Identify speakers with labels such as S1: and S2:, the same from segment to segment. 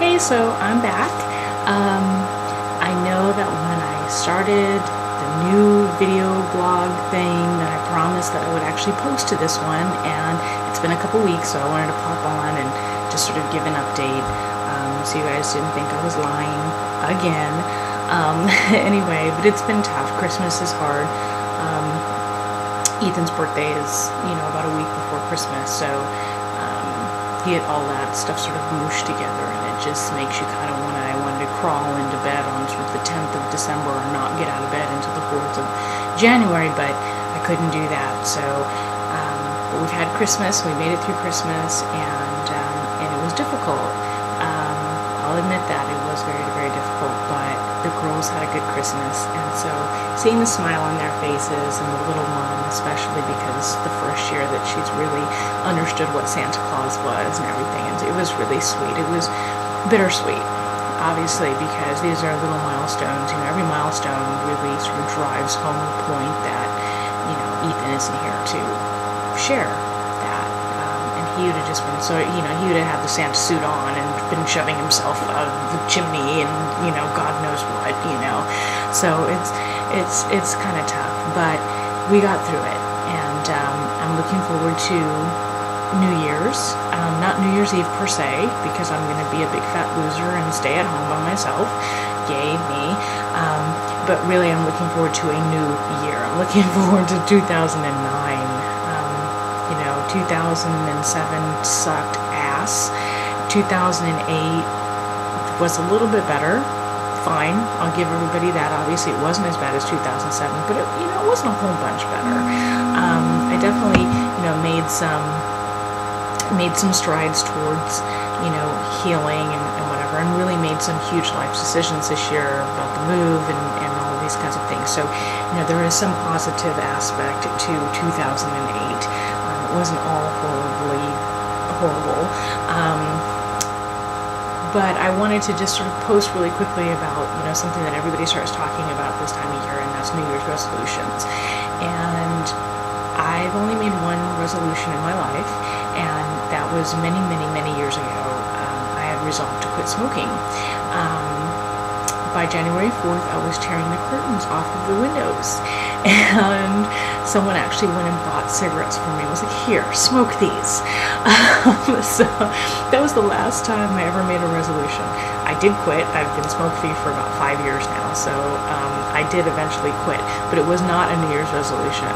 S1: Hey, so I'm back. Um, I know that when I started the new video blog thing that I promised that I would actually post to this one, and it's been a couple weeks, so I wanted to pop on and just sort of give an update, so you guys didn't think I was lying again. Anyway, but it's been tough. Christmas is hard. Ethan's birthday is, about a week before Christmas, so get all that stuff sort of mooshed together, and it just makes you kind of I wanted to crawl into bed on sort of the 10th of December and not get out of bed until the 4th of January, but I couldn't do that. So but we've had Christmas, we made it through Christmas, and it was difficult. I'll admit that it was very, very difficult, but the girls had a good Christmas, and so seeing the smile on their faces, and the little one especially, because the first year that she's really understood what Santa Claus was and everything, and it was really sweet. It was bittersweet, obviously, because these are little milestones. Every milestone really sort of drives home the point that, Ethan isn't here to share that. And he would have just been he would have had the Santa suit on and been shoving himself out of the chimney and, God knows what. So it's kind of tough, but we got through it, and I'm looking forward to New Year's. Not New Year's Eve per se, because I'm going to be a big fat loser and stay at home by myself. Yay, me. But really, I'm looking forward to a new year. I'm looking forward to 2009. 2007 sucked ass. 2008 was a little bit better. Fine, I'll give everybody that. Obviously, it wasn't as bad as 2007, but it wasn't a whole bunch better. I definitely, made some strides towards, healing and whatever, and really made some huge life decisions this year about the move and all of these kinds of things. So, there is some positive aspect to 2008. It wasn't all horribly horrible. But I wanted to just sort of post really quickly about, something that everybody starts talking about this time of year, and that's New Year's resolutions. And I've only made one resolution in my life, and that was many, many, many years ago. I had resolved to quit smoking. By January 4th, I was tearing the curtains off of the windows, and someone actually went and bought cigarettes for me. I was like, here, smoke these. So that was the last time I ever made a resolution. I did quit. I've been smoke-free for about 5 years now, so I did eventually quit, but it was not a New Year's resolution.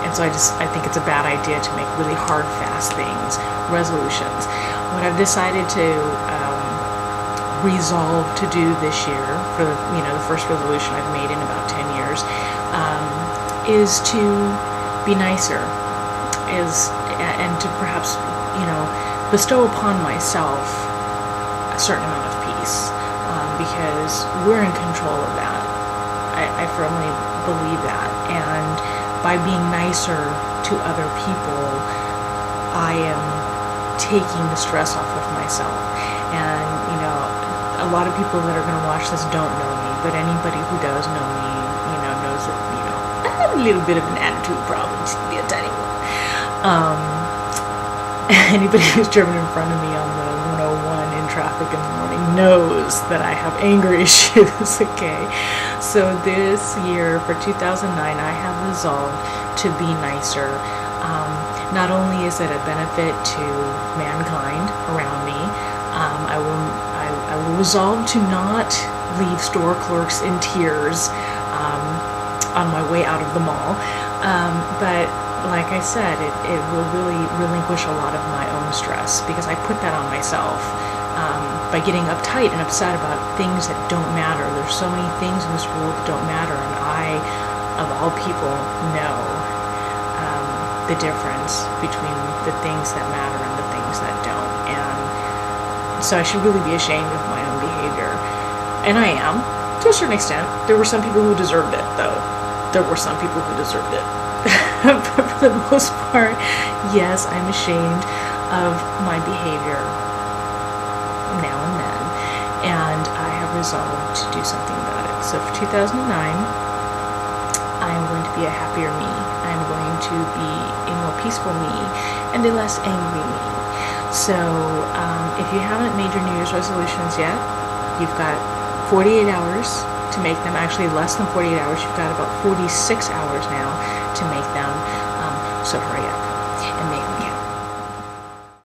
S1: And so I think it's a bad idea to make really hard, fast things resolutions. What I've decided to resolve to do this year, for the first resolution I've made in about 10 years, is to be nicer, and to perhaps bestow upon myself a certain amount of peace, because we're in control of that. I firmly believe that, and by being nicer to other people, I am taking the stress off of myself. And a lot of people that are going to watch this don't know me, but anybody who does know me, knows that, I have a little bit of an attitude problem, just to be a tiny one. Anybody who's driven in front of me on the 101 in traffic in the morning knows that I have anger issues, okay? So this year, for 2009, I have resolved to be nicer. Not only is it a benefit to mankind around me, I will resolve to not leave store clerks in tears on my way out of the mall. But like I said, it will really relinquish a lot of my own stress, because I put that on myself by getting uptight and upset about things that don't matter. There's so many things in this world that don't matter, and I, of all people, know the difference between the things that matter and the things that don't. And so I should really be ashamed of my own behavior. And I am, to a certain extent. There were some people who deserved it, though. There were some people who deserved it. But for the most part, yes, I'm ashamed of my behavior now and then. And I have resolved to do something about it. So for 2009, I am going to be a happier me. I am going to be a more peaceful me and a less angry me. So if you haven't made your New Year's resolutions yet, you've got 48 hours to make them. Actually, less than 48 hours. You've got about 46 hours now to make them. So hurry up.